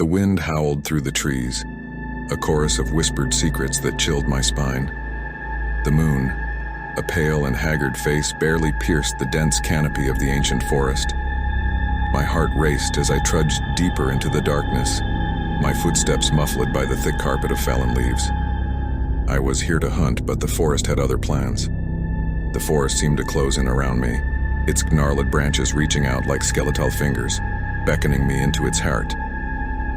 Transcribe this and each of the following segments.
The wind howled through the trees, a chorus of whispered secrets that chilled my spine. The moon, a pale and haggard face, barely pierced the dense canopy of the ancient forest. My heart raced as I trudged deeper into the darkness, my footsteps muffled by the thick carpet of fallen leaves. I was here to hunt, but the forest had other plans. The forest seemed to close in around me, its gnarled branches reaching out like skeletal fingers, beckoning me into its heart.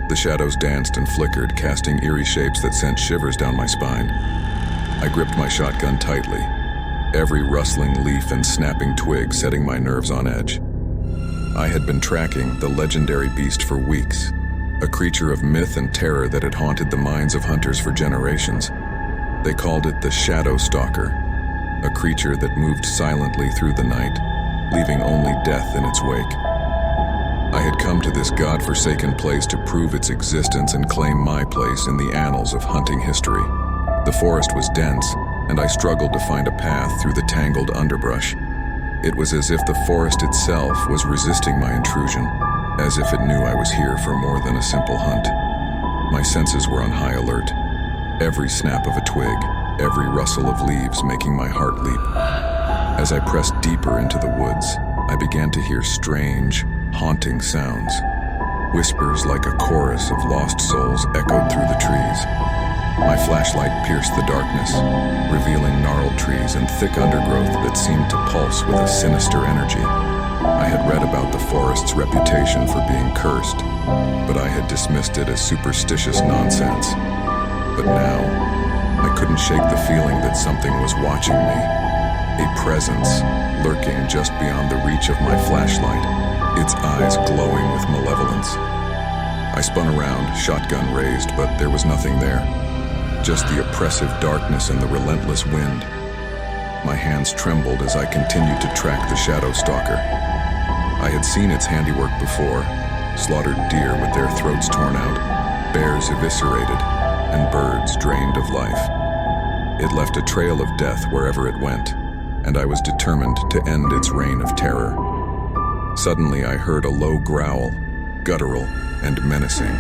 The shadows danced and flickered, casting eerie shapes that sent shivers down my spine. I gripped my shotgun tightly, every rustling leaf and snapping twig setting my nerves on edge. I had been tracking the legendary beast for weeks, a creature of myth and terror that had haunted the minds of hunters for generations. They called it the Shadow Stalker, a creature that moved silently through the night, leaving only death in its wake. I had come to this god-forsaken place to prove its existence and claim my place in the annals of hunting history. The forest was dense, and I struggled to find a path through the tangled underbrush. It was as if the forest itself was resisting my intrusion, as if it knew I was here for more than a simple hunt. My senses were on high alert, every snap of a twig, every rustle of leaves making my heart leap. As I pressed deeper into the woods, I began to hear strange, haunting sounds. Whispers like a chorus of lost souls echoed through the trees. My flashlight pierced the darkness, revealing gnarled trees and thick undergrowth that seemed to pulse with a sinister energy. I had read about the forest's reputation for being cursed, but I had dismissed it as superstitious nonsense. But now, I couldn't shake the feeling that something was watching me, a presence lurking just beyond the reach of my flashlight, its eyes glowing with malevolence. I spun around, shotgun raised, but there was nothing there. Just the oppressive darkness and the relentless wind. My hands trembled as I continued to track the Shadow Stalker. I had seen its handiwork before, slaughtered deer with their throats torn out, bears eviscerated, and birds drained of life. It left a trail of death wherever it went, and I was determined to end its reign of terror. Suddenly I heard a low growl, guttural and menacing.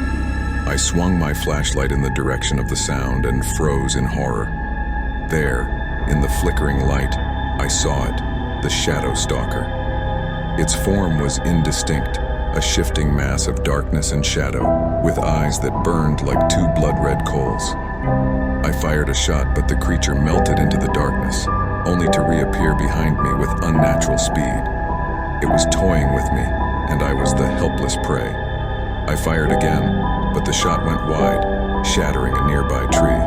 I swung my flashlight in the direction of the sound and froze in horror. There, in the flickering light, I saw it, the Shadow Stalker. Its form was indistinct, a shifting mass of darkness and shadow, with eyes that burned like two blood-red coals. I fired a shot, but the creature melted into the darkness, only to reappear behind me with unnatural speed. It was toying with me, and I was the helpless prey. I fired again, but the shot went wide, shattering a nearby tree.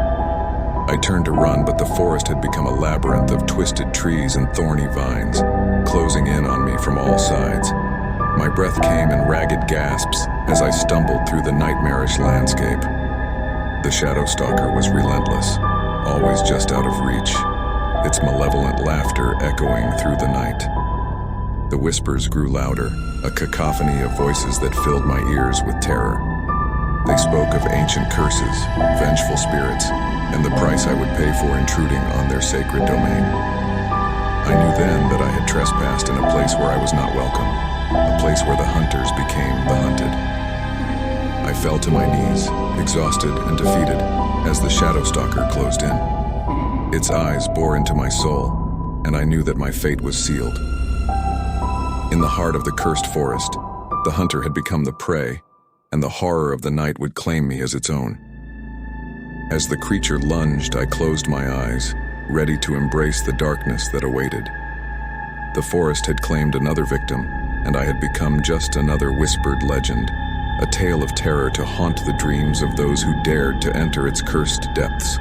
I turned to run, but the forest had become a labyrinth of twisted trees and thorny vines, closing in on me from all sides. My breath came in ragged gasps as I stumbled through the nightmarish landscape. The Shadow Stalker was relentless, always just out of reach, its malevolent laughter echoing through the night. The whispers grew louder, a cacophony of voices that filled my ears with terror. They spoke of ancient curses, vengeful spirits, and the price I would pay for intruding on their sacred domain. I knew then that I had trespassed in a place where I was not welcome, a place where the hunters became the hunted. I fell to my knees, exhausted and defeated, as the Shadow Stalker closed in. Its eyes bore into my soul, and I knew that my fate was sealed. In the heart of the cursed forest, the hunter had become the prey, and the horror of the night would claim me as its own. As the creature lunged, I closed my eyes, ready to embrace the darkness that awaited. The forest had claimed another victim, and I had become just another whispered legend, a tale of terror to haunt the dreams of those who dared to enter its cursed depths.